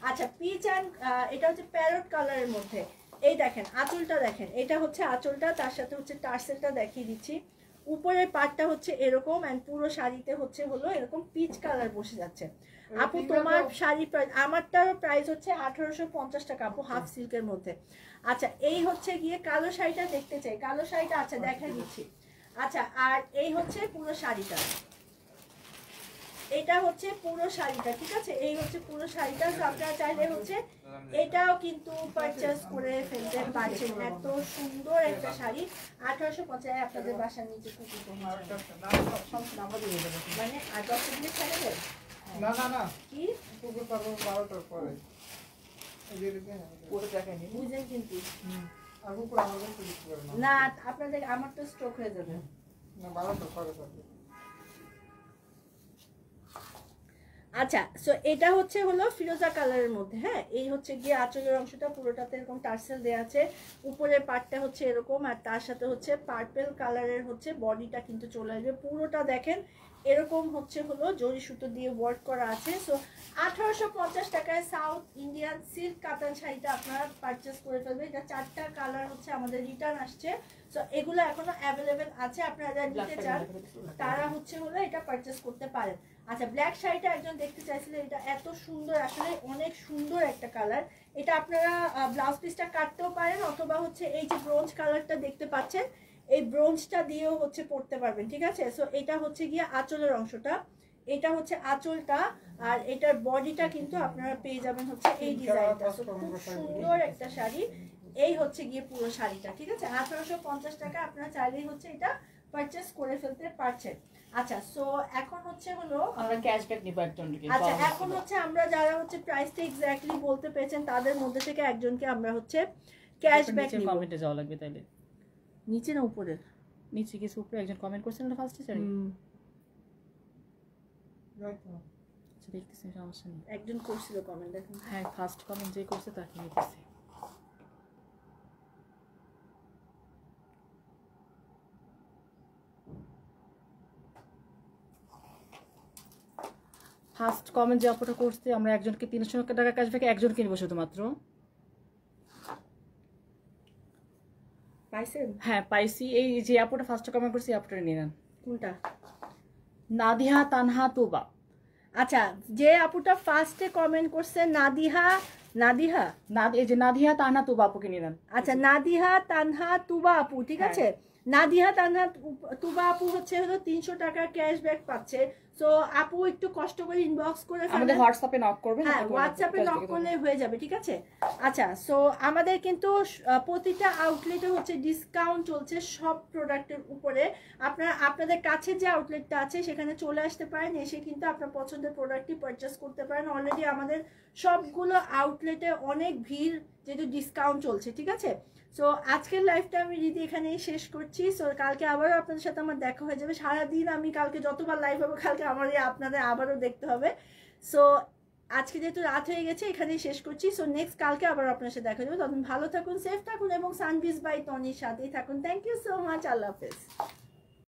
আচ্ছা, পিচ অ্যান্ড এটা হচ্ছে প্যারট কালারের মধ্যে। এই দেখেন আঁচলটা, দেখেন এটা হচ্ছে আঁচলটা, তার সাথে হচ্ছে টার্সেলটা দেখিয়ে দিচ্ছি। উপরের পার্টটা হচ্ছে এরকম এন্ড পুরো শাড়িতে হচ্ছে হলো এরকম পিচ কালার বসে যাচ্ছে। আপু তোমার শাড়ি প্রাইস, আমারটারও প্রাইস হচ্ছে 1850 টাকা আপু, হাফ সিল্কের মধ্যে। আচ্ছা, এই হচ্ছে গিয়ে কালো শাড়িটা দেখতে চাই, কালো শাড়িটা আচ্ছা দেখাই দিচ্ছি। আচ্ছা, আর এই হচ্ছে পুরো শাড়িটা, এটা হচ্ছে পুরো শাড়িটা, ঠিক আছে? এই হচ্ছে পুরো শাড়িটা। আপনারা চাইলে হচ্ছে এটাও কিন্তু পারচেজ করে ফেলতে পারছেন। এত সুন্দর একটা শাড়ি 1850। আপনাদের বাসার নিচে কুকুর মানে আর 10 মিনিট ছেড়ে দেয় না না না কি কুকুর পাবো 12টার পরে পুরো দেখায়নি বুঝেন কিন্তু আর কুকুর আমাদের কিছু করে না। না, আপনাদের আমার তো স্ট্রোক হয়ে যাবে। না 12টার পরে পাবে। আচ্ছা, সো এটা হচ্ছে হলো ফিরোজা কালারের মধ্যে। হ্যাঁ, এই হচ্ছে গিয়ে আঁচলের অংশটা, পুরোটাতে এরকম টার্সেল দেওয়া আছে। উপরের পার্টটা হচ্ছে এরকম, আর তার সাথে হচ্ছে পার্পল কালারের হচ্ছে বডিটা কিন্তু চলে আসবে। পুরোটা দেখেন এরকম হচ্ছে হলো জরি সুতো দিয়ে ওয়ার্ক করা আছে। সো 1850 টাকায় সাউথ ইন্ডিয়ান সিল্ক কাতান শাড়িটা আপনারা পারচেস করে ফেলবেন। এটা 4টা কালার হচ্ছে আমাদের রিটার্ন আসছে। সো এগুলো এখনো অ্যাভেলেবেল আছে, আপনারা যারা নিতে চান তারা হচ্ছে হলো এটা পারচেস করতে পারেন। আচ্ছা, ব্ল্যাক শাড়িটা একজন দেখতে চাইছিলেন, এটা এত সুন্দর, আসলে অনেক সুন্দর একটা কালার। এটা আপনারা ব্লাউজ পিসটা কাটতেও পারেন, অথবা হচ্ছে এই যে ব্রোঞ্জ কালারটা দেখতে পাচ্ছেন এই ব্রোঞ্জটা দিয়েও হচ্ছে পরতে পারবেন, ঠিক আছে? সো এটা হচ্ছে গিয়ে আঁচলের অংশটা, এটা হচ্ছে আঁচলটা, আর এটার বডিটা কিন্তু আপনারা পেয়ে যাবেন হচ্ছে এই ডিজাইনটা। সো খুব সুন্দর একটা শাড়ি। এই হচ্ছে গিয়ে পুরো শাড়িটা, ঠিক আছে? 1850 টাকা আপনারা চাইলেই হচ্ছে এটা পারচেস করে ফেলতে পারছেন। আচ্ছা, সো এখন হচ্ছে হলো আমরা ক্যাশব্যাক নিব একজনকে। আচ্ছা, এখন হচ্ছে আমরা যারা হচ্ছে প্রাইসটা এক্স্যাক্টলি বলতে পেরেছেন তাদের মধ্যে থেকে একজনকে আমরা হচ্ছে ক্যাশব্যাক নিব। কমেন্টে যাওয়া লাগবে তাইলে। নিচে না উপরে? নিচে কিছু উপরে একজন কমেন্ট করছেন না ফার্স্টে চাই। আচ্ছা, দেখতেছি সমস্যা নেই। একজন করছিল কমেন্ট, দেখুন। হ্যাঁ, ফার্স্ট কমেন্ট যে করছে তাকে নিতেছি। ফার্স্ট কমেন্ট যে অপরটা করছে, আমরা একজনকে 300 টাকা ক্যাশব্যাক একজনকে নিব শুধুমাত্র। পাইছেন? হ্যাঁ পাইছি, এই যে আপুটা ফার্স্ট কমেন্ট করছে এই আপুটা নিয়ে নেন। কোনটা? নাদিহা তানহা তুবা। আচ্ছা, যে আপুটা ফার্স্টে কমেন্ট করছে নাদিহা, নাদিহা, এই যে নাদিহা তানহা তুবা আপুকে নিয়ে নেন। আচ্ছা নাদিহা তানহা তুবা আপু, ঠিক হ্যাঁ। আছে। নাদিহা তানহা তুবা আপু হচ্ছে হলো 300 টাকা ক্যাশব্যাক পাচ্ছে। সো আপু একটু কষ্ট করে ইনবক্স করে আমাদের ফেলেন। হোয়াটসঅ্যাপে নক করবেন। হ্যাঁ, হোয়াটসঅ্যাপে নক করলে হয়ে যাবে, ঠিক আছে। আচ্ছা, সো আমাদের কিন্তু প্রতিটা আউটলেটে হচ্ছে ডিসকাউন্ট চলছে সব প্রোডাক্টের উপরে। আপনাদের কাছে যে আউটলেটটা আছে সেখানে চলে আসতে পারেন, এসে কিন্তু আপনার পছন্দের প্রোডাক্টটি পারচেস করতে পারেন। অলরেডি আমাদের সবগুলো আউটলেটে অনেক ভিড়, যেহেতু ডিসকাউন্ট চলছে, ঠিক আছে। সো আজকের লাইফটা আমি দিদি এখানেই শেষ করছি। সো কালকে আবারও আপনাদের সাথে আমার দেখা হয়ে যাবে। সারাদিন আমি কালকে যতবার লাইভ হবে কালকে আমার আপনাদের আবারও দেখতে হবে। সো আজকে যেহেতু রাত হয়ে গেছে এখানেই শেষ করছি। সো নেক্সট কালকে আবার আপনার সাথে দেখা যাবে। তখন ভালো থাকুন, সেফ থাকুন এবং সানবিজ বাই টনির সাথেই থাকুন। Thank you so much. Allah হাফেজ।